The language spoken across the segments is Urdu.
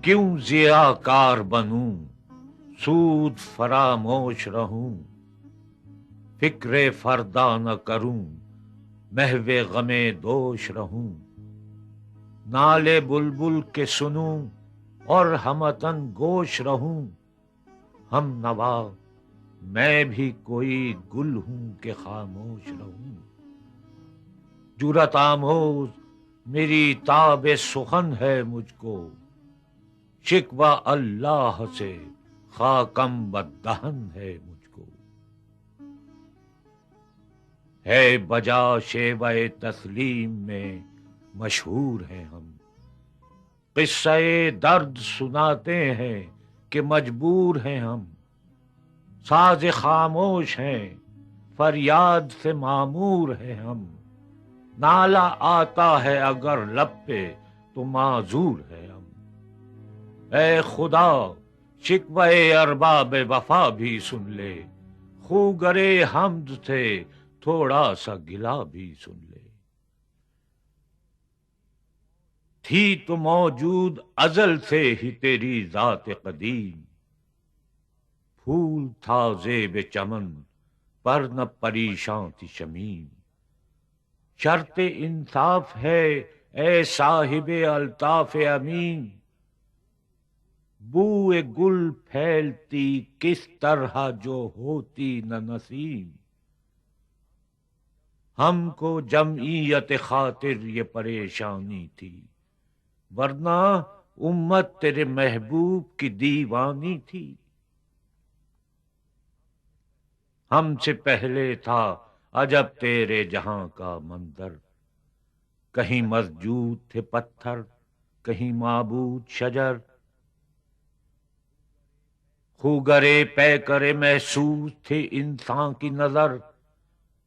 کیوں ضیاءکار بنوں، سود فراموش رہوں، فکر فردا نہ کروں، محو غم دوش رہوں، نالے بلبل کے سنوں اور ہمتن گوش رہوں، ہم نوا میں بھی کوئی گل ہوں کہ خاموش رہوں، جرات آموز میری تاب سخن ہے مجھ کو، شکوہ اللہ سے خاکم بدہن ہے مجھ کو، ہے بجا شیوہ تسلیم میں مشہور ہیں ہم، قصہ درد سناتے ہیں کہ مجبور ہیں ہم، ساز خاموش ہیں فریاد سے معمور ہیں ہم، نالہ آتا ہے اگر لب پہ تو معذور ہے ہم، اے خدا شکوہ ارباب وفا بھی سن لے، خوگرے حمد سے تھوڑا سا گلا بھی سن لے، تھی تو موجود ازل سے ہی تیری ذات قدیم، پھول تھا زیب چمن پر نہ پریشاں تھی شمیم، شرط انصاف ہے اے صاحب الطاف امین، بوئے گل پھیلتی کس طرح جو ہوتی نہ نسیم، ہم کو جمعیت خاطر یہ پریشانی تھی، ورنہ امت تیرے محبوب کی دیوانی تھی، ہم سے پہلے تھا عجب تیرے جہاں کا منظر، کہیں مسجود تھے پتھر کہیں معبود شجر، خوگرے پیکرے محسوس تھے انسان کی نظر،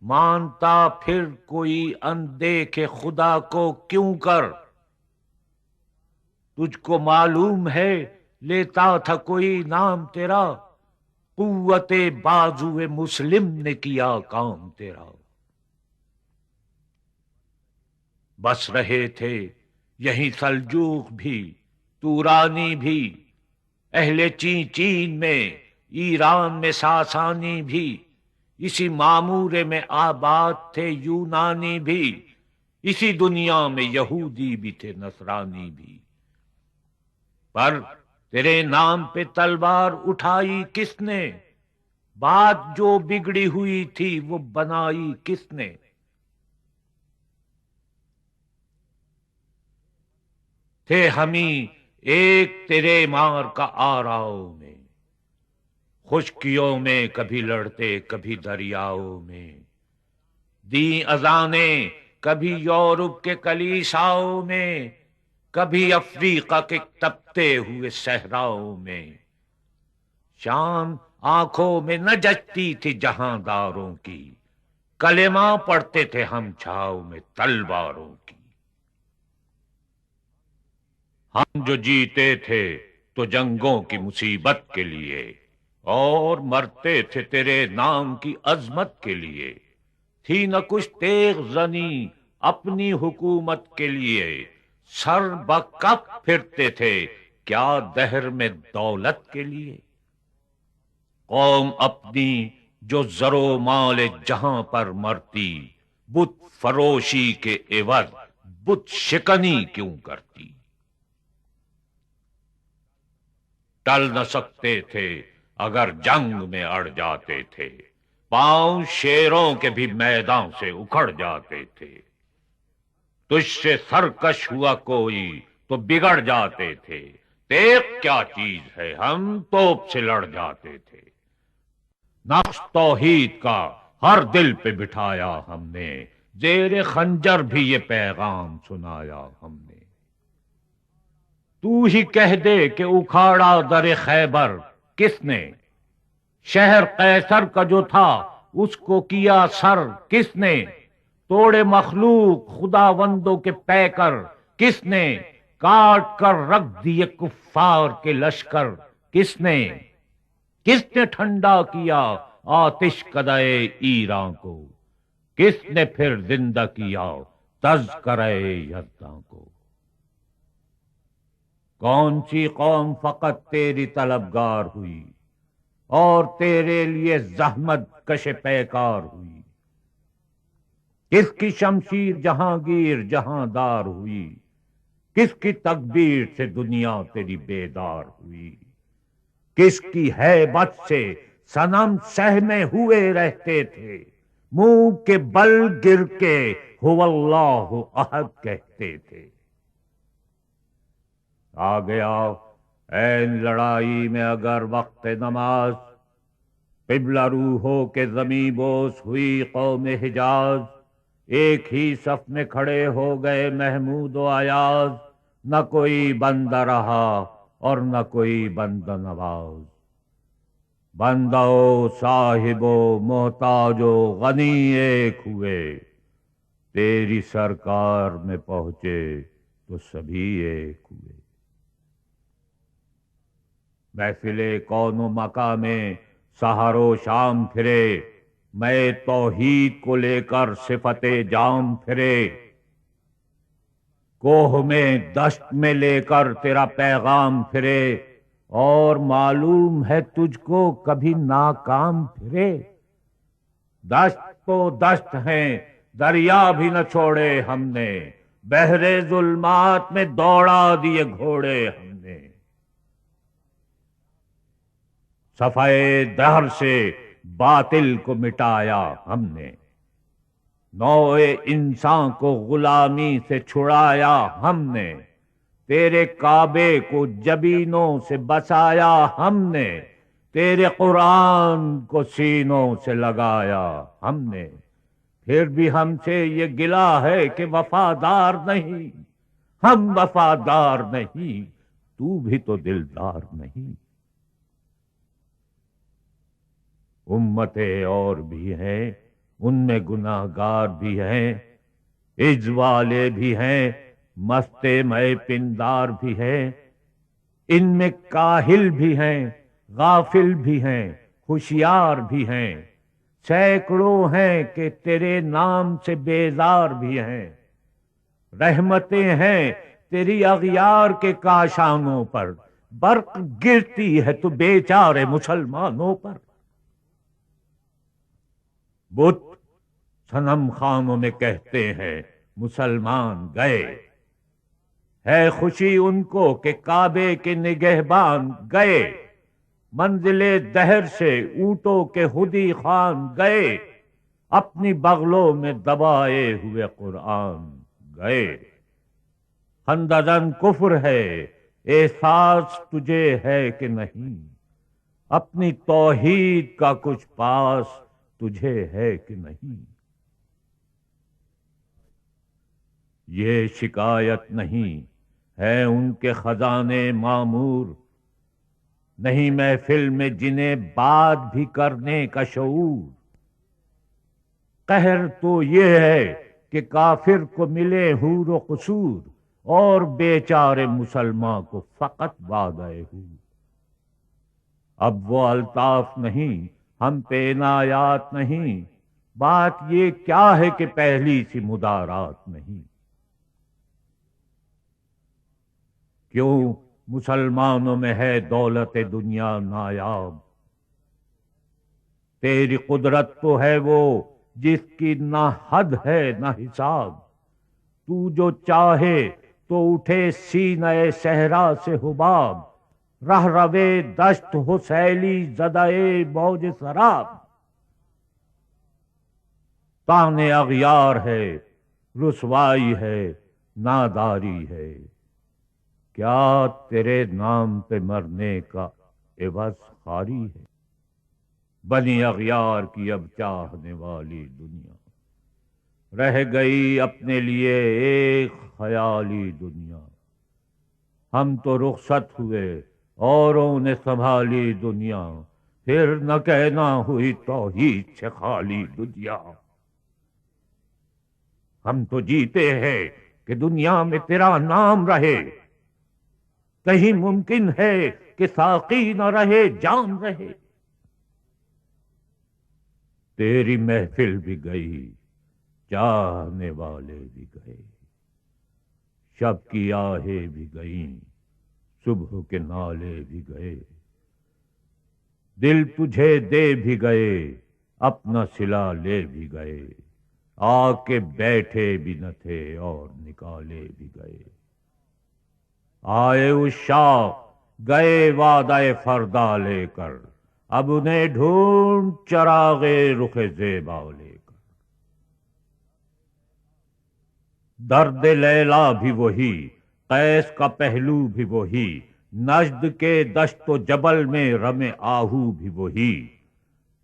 مانتا پھر کوئی اندیکھے خدا کو کیوں کر، تجھ کو معلوم ہے لیتا تھا کوئی نام تیرا، قوت بازو مسلم نے کیا کام تیرا، بس رہے تھے یہیں سلجوق بھی تورانی بھی، اہل چین میں ایران میں ساسانی بھی، اسی معمورے میں آباد تھے یونانی بھی، اسی دنیا میں یہودی بھی تھے نصرانی بھی، پر تیرے نام پہ تلوار اٹھائی کس نے، بات جو بگڑی ہوئی تھی وہ بنائی کس نے، تھے ہمیں ایک تیرے مار کا آراؤ میں، خشکیوں میں کبھی لڑتے کبھی دریاؤں میں، دی اذانیں کبھی یورپ کے کلیساؤں میں، کبھی افریقہ کے تپتے ہوئے صحراؤں میں، شام آنکھوں میں نہ جچتی تھی جہاں داروں کی، کلمہ پڑھتے تھے ہم چھاؤ میں تلواروں کی، ہم جو جیتے تھے تو جنگوں کی مصیبت کے لیے، اور مرتے تھے تیرے نام کی عظمت کے لیے، تھی نہ کچھ تیغ زنی اپنی حکومت کے لیے، سر بکف پھرتے تھے کیا دہر میں دولت کے لیے، قوم اپنی جو زر و مال جہاں پر مرتی، بت فروشی کے عوض بت شکنی کیوں کرتی، ٹل نہ سکتے تھے اگر جنگ میں اڑ جاتے تھے، پاؤں شیروں کے بھی میدان سے اکھڑ جاتے تھے، تجھ سے سرکش ہوا کوئی تو بگڑ جاتے تھے، تیغ کیا چیز ہے ہم توپ سے لڑ جاتے تھے، نقش توحید کا ہر دل پہ بٹھایا ہم نے، زیر خنجر بھی یہ پیغام سنایا ہم نے، تو ہی کہہ دے کہ اکھاڑا در خیبر کس نے، شہر قیصر کا جو تھا اس کو کیا سر کس نے، توڑے مخلوق خداوندوں کے پیکر کس نے، کاٹ کر رکھ دیے کفار کے لشکر کس نے، کس نے ٹھنڈا کیا آتش کدے ایران کو، کس نے پھر زندہ کیا تذکرہ یزداں کو، کون سی قوم فقط تیری طلبگار ہوئی اور تیرے لیے زحمت کش پیکار ہوئی؟ کس کی شمشیر جہانگیر جہاں دار ہوئی؟ کس کی تکبیر سے دنیا تیری بیدار ہوئی؟ کس کی ہیبت سے صنم سہمے ہوئے رہتے تھے، منہ کے بل گر کے هو اللہ احد کہتے تھے؟ آ گیا این لڑائی میں اگر وقت نماز، قبلہ رو ہو کے زمیں بوس ہوئی قوم حجاز، ایک ہی صف میں کھڑے ہو گئے محمود و ایاز، نہ کوئی بندہ رہا اور نہ کوئی بندہ نواز، بندہ و صاحب و محتاج و غنی ایک ہوئے، تیری سرکار میں پہنچے تو سبھی ایک ہوئے۔ محفل کون و مکاں میں سحر و شام پھرے، میں توحید کو لے کر صفت جام پھرے، کوہ میں دشت میں لے کر تیرا پیغام پھرے، اور معلوم ہے تجھ کو کبھی ناکام پھرے۔ دشت تو دشت ہیں دریا بھی نہ چھوڑے ہم نے، بحر ظلمات میں دوڑا دیے گھوڑے ہم نے، صفحے دہر سے باطل کو مٹایا ہم نے، نوع انسان کو غلامی سے چھڑایا ہم نے، تیرے کعبے کو جبینوں سے بسایا ہم نے، تیرے قرآن کو سینوں سے لگایا ہم نے، پھر بھی ہم سے یہ گلہ ہے کہ وفادار نہیں، ہم وفادار نہیں، تو بھی تو دلدار نہیں۔ امتیں اور بھی ہیں، ان میں گناہگار بھی ہیں، عز والے بھی ہیں، مست مے پندار بھی ہیں، ان میں کاہل بھی ہیں، غافل بھی ہیں، ہوشیار بھی ہیں، سینکڑوں ہیں کہ تیرے نام سے بیزار بھی ہیں، رحمتیں ہیں تیری اغیار کے کاشانوں پر، برق گرتی ہے تو بیچارے مسلمانوں پر۔ بت صنم خانوں میں کہتے ہیں مسلمان گئے، ہے خوشی ان کو کہ کعبے کے نگہبان گئے، منزل دہر سے اونٹوں کے خودی خان گئے، اپنی بغلوں میں دبائے ہوئے قرآن گئے۔ خنددن کفر ہے احساس تجھے ہے کہ نہیں، اپنی توحید کا کچھ پاس تجھے ہے کہ نہیں؟ یہ شکایت نہیں ہے ان کے خزانے معمور، نہیں محفل میں جنہیں بات بھی کرنے کا شعور، قہر تو یہ ہے کہ کافر کو ملے حور و قصور، اور بیچارے مسلمان کو فقط وعدہ حور۔ اب وہ الطاف نہیں، ہم پہ عنایات نہیں، بات یہ کیا ہے کہ پہلی سی مدارات نہیں۔ کیوں مسلمانوں میں ہے دولت دنیا نایاب، تیری قدرت تو ہے وہ جس کی نہ حد ہے نہ حساب، تو جو چاہے تو اٹھے سینہ صحرا سے حباب، رہ روے دشت ہو سیلی زدہ موج سراب، طعن اغیار ہے رسوائی ہے ناداری ہے، کیا تیرے نام پہ مرنے کا عوض خواری ہے؟ بنی اغیار کی اب چاہنے والی دنیا، رہ گئی اپنے لیے ایک خیالی دنیا، ہم تو رخصت ہوئے اوروں نے سنبھالی دنیا، پھر نہ کہنا ہوئی توحید سے خالی دنیا۔ ہم تو جیتے ہیں کہ دنیا میں تیرا نام رہے، کہیں ممکن ہے کہ ساقی نہ رہے جام رہے؟ تیری محفل بھی گئی چاہنے والے بھی گئے، شب کی آہیں بھی گئیں صبح کے نالے بھی گئے، دل تجھے دے بھی گئے، اپنا صلہ لے بھی گئے، آ کے بیٹھے بھی نہ تھے اور نکالے بھی گئے۔ آئے عشاق گئے وعدہ فردا لے کر، اب انہیں ڈھونڈ چراغ رخ زیبا لے کر۔ درد لیلا بھی وہی، قیس کا پہلو بھی وہی، نجد کے دشت و جبل میں رم آہو بھی وہی،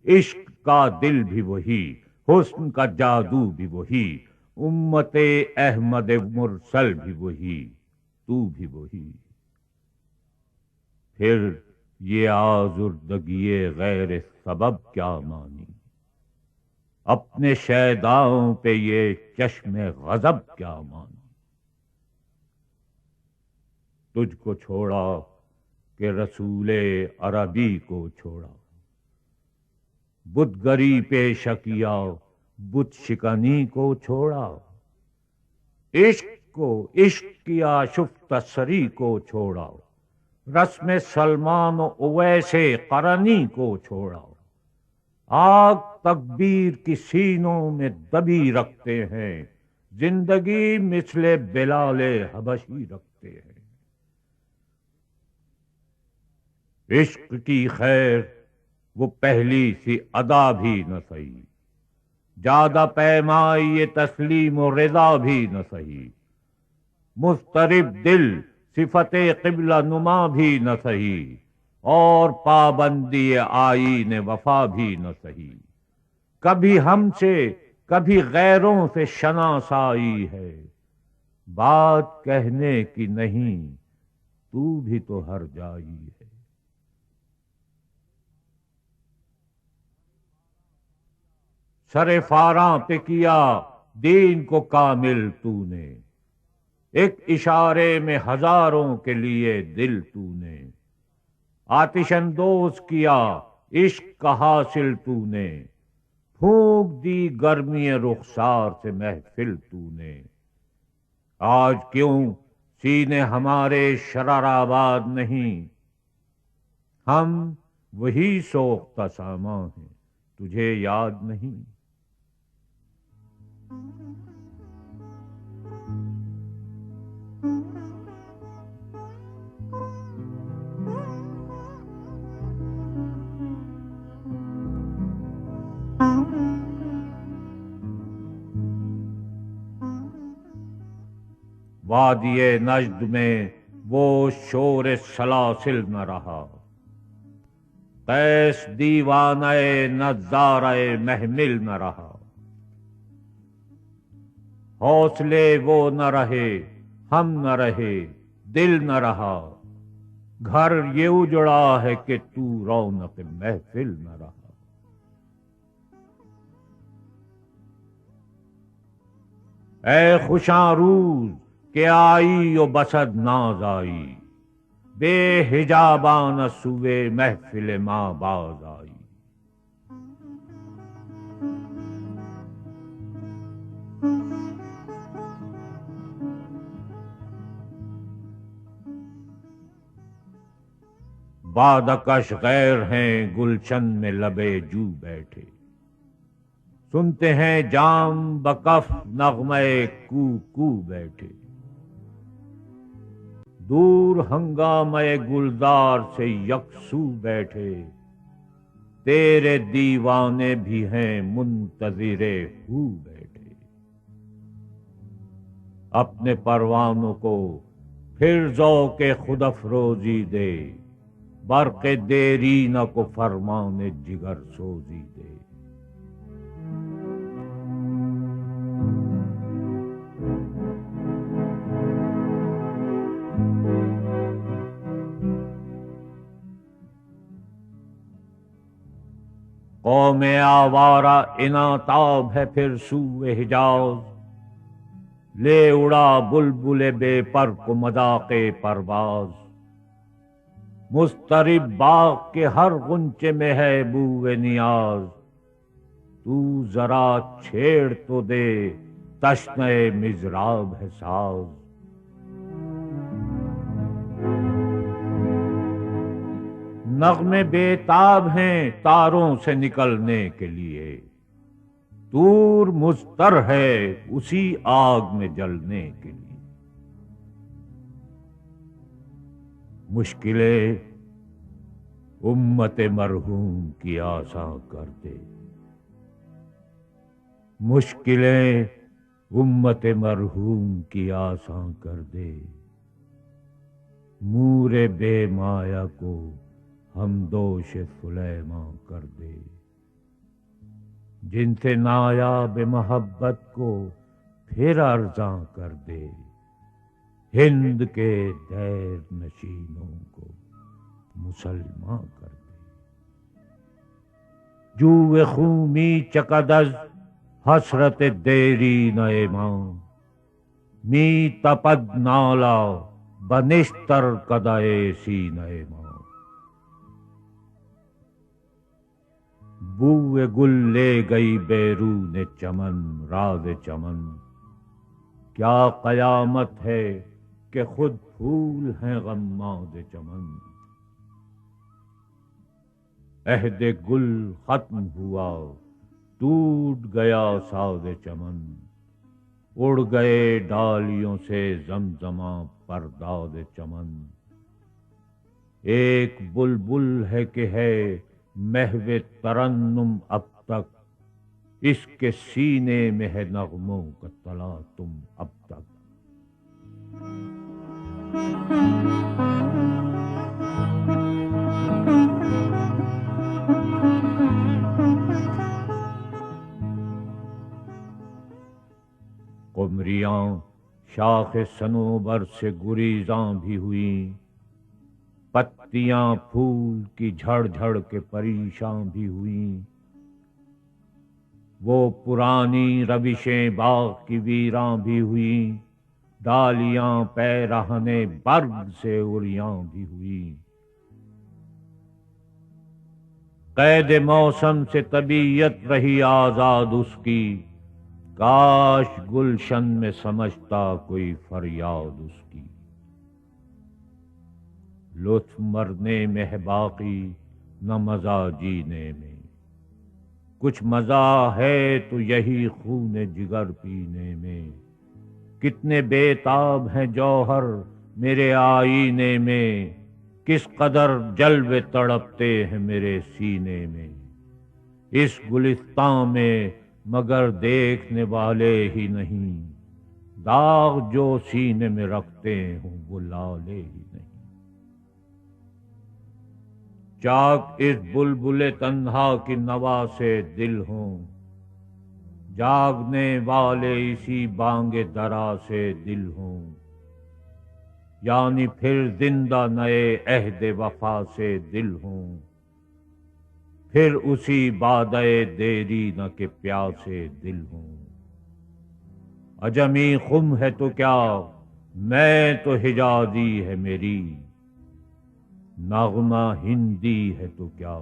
عشق کا دل بھی وہی، حسن کا جادو بھی وہی، امت احمد مرسل بھی وہی، تو بھی وہی۔ پھر یہ آزردگی غیر سبب کیا مانی، اپنے شیداؤں پہ یہ چشم غضب کیا مانی۔ تجھ کو چھوڑا کہ رسول عربی کو چھوڑا، بت گری پیش کیا بت شکنی کو چھوڑا، عشق کو عشق کیا شفت سری کو چھوڑا، رسم سلمان و اویس قرنی کو چھوڑا۔ آگ تکبیر کی سینوں میں دبی رکھتے ہیں، زندگی مثل بلال حبشی رکھتے ہیں۔ عشق کی خیر وہ پہلی سی ادا بھی نہ سہی، جادہ پیمائی یہ تسلیم و رضا بھی نہ سہی، مضطرب دل صفت قبلہ نما بھی نہ سہی، اور پابندی آئین وفا بھی نہ سہی۔ کبھی ہم سے کبھی غیروں سے شناسائی ہے، بات کہنے کی نہیں تو بھی تو ہر جائی ہے۔ سر فاراں پہ کیا دین کو کامل تو نے، ایک اشارے میں ہزاروں کے لیے دل تو نے، آتش اندوز کیا عشق کا حاصل تو نے، پھونک دی گرمی رخسار سے محفل تو نے۔ آج کیوں سینے ہمارے شرر آباد نہیں، ہم وہی سوختہ ساما ہیں، تجھے یاد نہیں۔ وادی نجد میں وہ شور سلاسل نہ رہا، قیس دیوانہ نظارہ محمل نہ رہا، حوصلے وہ نہ رہے، ہم نہ رہے، دل نہ رہا، گھر یہ اجڑا ہے کہ تو رونق محفل نہ رہا۔ اے خوشاں روز کہ آئی و بسد ناز آئی، بے حجابانہ سوئے محفل ماں باز آئی۔ بادکش غیر ہیں گلشن میں لبے جو بیٹھے، سنتے ہیں جام بکف نغمے کو کو بیٹھے، دور ہنگامے گلزار سے یکسو بیٹھے، تیرے دیوانے بھی ہیں منتظر ہو بیٹھے۔ اپنے پروانوں کو پھر ذوق خود افروزی دے، برق دیرینہ کو فرمان جگر سوزی دے۔ قوم آوارہ اناتاب ہے پھر سوئے حجاز، لے اڑا بلبل بے پر کو مذاق پرواز، مضطرب باغ کے ہر غنچے میں ہے بوئے نیاز، تو ذرا چھیڑ تو دے تشنہ مضراب ہے ساز۔ نغمے بےتاب ہیں تاروں سے نکلنے کے لیے، طور مضطر ہے اسی آگ میں جلنے کے لیے۔ مشکلیں امت مرحوم کی آساں کر دے، مشکلیں امت مرحوم کی آساں کر دے، مور بے مایا کو ہمدوش سلیماں کر دے، جن سے نایاب محبت کو پھر ارزاں کر دے، ہند کے دیر نشینوں کو مسلمان کر دے۔ جو خونی چکد از حسرت دیری نئے ماں، می تپد نالا بنشتر کدائے سینہ ماں۔ بوئے گل لے گئی بیرون چمن راز چمن، کیا قیامت ہے کہ خود پھول ہیں غماز چمن۔ عہد گل ختم ہوا ٹوٹ گیا ساز چمن، اڑ گئے ڈالیوں سے زمزماں پرداز چمن۔ ایک بلبل ہے کہ ہے محو ترنم اب تک، اس کے سینے میں ہے نغموں کا تلاطم اب تک۔ قمریاں شاخ صنوبر سے گریزاں بھی ہوئیں، پتیاں پھول کی جھڑ جھڑ کے پریشاں بھی ہوئیں۔ وہ پرانی روشیں باغ کی ویراں بھی ہوئیں، ڈالیاں پیرہن برگ سے عریاں بھی ہوئیں۔ قید موسم سے طبیعت رہی آزاد اس کی، کاش گلشن میں سمجھتا کوئی فریاد اس کی۔ لطف مرنے میں ہے باقی نہ مزہ جینے میں، کچھ مزہ ہے تو یہی خون جگر پینے میں۔ کتنے بےتاب ہیں جوہر میرے آئینے میں، کس قدر جلوے تڑپتے ہیں میرے سینے میں۔ اس گلستان میں مگر دیکھنے والے ہی نہیں، داغ جو سینے میں رکھتے ہوں وہ لالے ہی نہیں۔ چاک اس بلبل تنہا کی نوا سے دل ہوں، جاگنے والے اسی بانگ درا سے دل ہوں، یعنی پھر زندہ نئے عہد وفا سے دل ہوں، پھر اسی بادئ دیرینہ کے پیاسے دل ہوں۔ عجمی خم ہے تو کیا میں تو حجازی ہے میری، نغمہ ہندی ہے تو کیا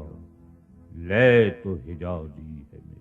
لے تو حجازی ہے میری۔